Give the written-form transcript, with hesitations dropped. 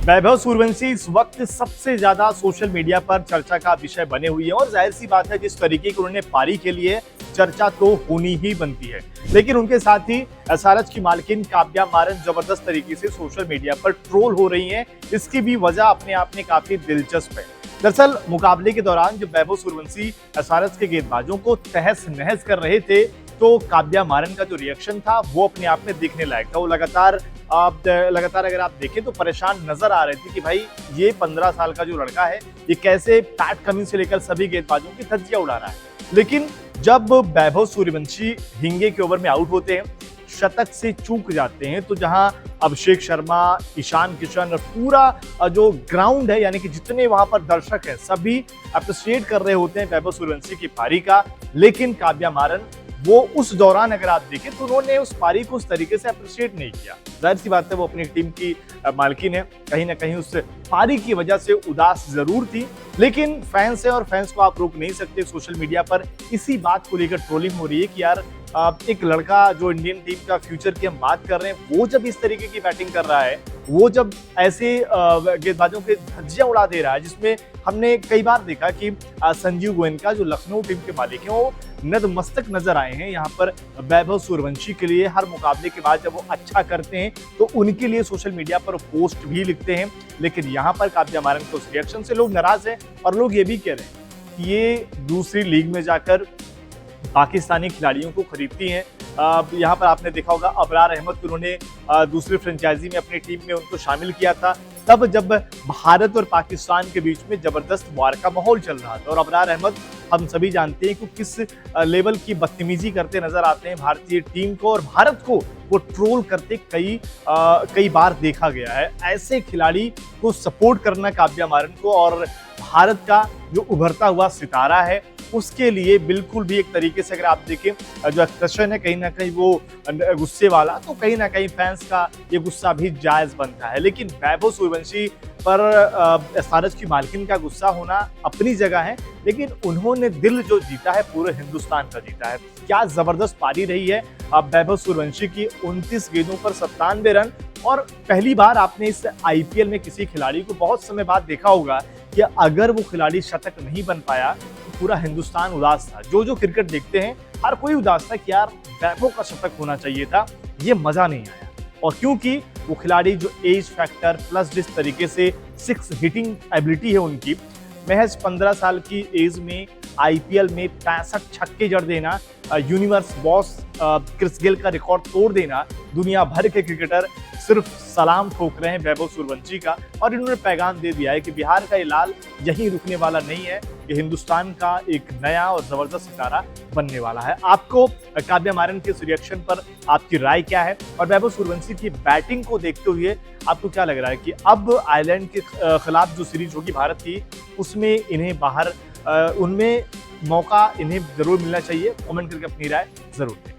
वैभव सूर्यवंशी इस वक्त सबसे ज्यादा सोशल मीडिया पर चर्चा का विषय बने हुए हैं और जाहिर सी बात है जिस तरीके की उन्होंने पारी के लिए चर्चा तो होनी ही बनती है। लेकिन उनके साथ ही एसआरएच की मालकिन काव्या मारन जबरदस्त तरीके से सोशल मीडिया पर ट्रोल हो रही हैं। इसकी भी वजह अपने आप में काफी दिलचस्प है। दरअसल मुकाबले के दौरान जब वैभव सूर्यवंशी एसआरएच के गेंदबाजों को तहस नहस कर रहे थे तो काव्या मारन का जो रिएक्शन था वो अपने आप में देखने लायक था। वो लगातार अगर आप देखें तो परेशान नजर आ रहे थे कि भाई ये 15 साल का जो लड़का है ये कैसे पैट कमिंस से लेकर सभी गेंदबाजों की धज्जियां उड़ा रहा है। लेकिन जब वैभव सूर्यवंशी हिंगे के ओवर में आउट होते हैं, शतक से चूक जाते हैं, तो जहां अभिषेक शर्मा, ईशान किशन और पूरा जो ग्राउंड है यानी कि जितने वहां पर दर्शक हैं सभी अप्रिशिएट कर रहे होते हैं वैभव सूर्यवंशी की पारी का। लेकिन काव्या मारन वो उस दौरान अगर आप देखें तो उन्होंने उस पारी को उस तरीके से अप्रिशिएट नहीं किया। जाहिर सी बात है वो अपनी टीम की मालकिन है, कहीं ना कहीं उस पारी की वजह से उदास जरूर थी। लेकिन फैंस है और फैंस को आप रोक नहीं सकते। सोशल मीडिया पर इसी बात को लेकर ट्रोलिंग हो रही है कि यार एक लड़का जो इंडियन टीम का फ्यूचर की हम बात कर रहे हैं वो जब इस तरीके की बैटिंग कर रहा है, वो जब ऐसे गेंदबाजों के धज्जियां उड़ा दे रहा है, जिसमें हमने कई बार देखा कि संजीव गोयनका जो लखनऊ टीम के मालिक हैं वो नतमस्तक नजर आए हैं यहाँ पर वैभव सूर्यवंशी के लिए। हर मुकाबले के बाद जब वो अच्छा करते हैं तो उनके लिए सोशल मीडिया पर पोस्ट भी लिखते हैं। लेकिन यहाँ पर काव्या मारन के उस रिएक्शन से लोग नाराज हैं और लोग ये भी कह रहे हैं कि ये दूसरी लीग में जाकर पाकिस्तानी खिलाड़ियों को खरीदती हैं। यहाँ पर आपने देखा होगा अबरार अहमद को उन्होंने दूसरी फ्रेंचाइजी में अपनी टीम में उनको शामिल किया था, तब जब भारत और पाकिस्तान के बीच में जबरदस्त वार का माहौल चल रहा था। और अबरार अहमद हम सभी जानते हैं कि किस लेवल की बदतमीजी करते नजर आते हैं भारतीय टीम को, और भारत को वो ट्रोल करते कई बार देखा गया है। ऐसे खिलाड़ी को सपोर्ट करना काव्या मारन को और भारत का जो उभरता हुआ सितारा है उसके लिए बिल्कुल भी एक तरीके से अगर आप देखें जो एक्सप्रेशन है कहीं ना कहीं वो गुस्से वाला, तो कहीं ना कहीं फैंस का ये गुस्सा भी जायज बनता है। लेकिन वैभव सूर्यवंशी पर एसआरएच की मालकिन का गुस्सा होना अपनी जगह है, लेकिन उन्होंने दिल जो जीता है पूरे हिंदुस्तान का जीता है। क्या जबरदस्त पारी रही है वैभव सूर्यवंशी की, 29 गेंदों पर 97 रन। और पहली बार आपने इस आईपीएल में किसी खिलाड़ी को बहुत समय बाद देखा होगा कि अगर वो खिलाड़ी शतक नहीं बन पाया तो पूरा हिंदुस्तान उदास था। जो क्रिकेट देखते हैं हर कोई उदास था कि यार वैभव का शतक होना चाहिए था, ये मजा नहीं आया। और क्योंकि वो खिलाड़ी जो एज फैक्टर प्लस जिस तरीके से 6 हिटिंग एबिलिटी है उनकी, महज 15 साल की एज में आईपीएल में 65 छक्के जड़ देना, यूनिवर्स बॉस क्रिस गेल का रिकॉर्ड तोड़ देना, दुनिया भर के क्रिकेटर सिर्फ सलाम ठोक रहे हैं वैभव सूर्यवंशी का। और इन्होंने पैगाम दे दिया है कि बिहार का ये लाल यहीं रुकने वाला नहीं है, कि हिंदुस्तान का एक नया और जबरदस्त सितारा बनने वाला है। आपको काव्या मारन के इस रिएक्शन पर आपकी राय क्या है, और वैभव सूर्यवंशी की बैटिंग को देखते हुए आपको क्या लग रहा है कि अब आयरलैंड के खिलाफ जो सीरीज होगी भारत की, उसमें इन्हें बाहर उनमें मौका इन्हें जरूर मिलना चाहिए? कमेंट करके अपनी राय जरूर दें।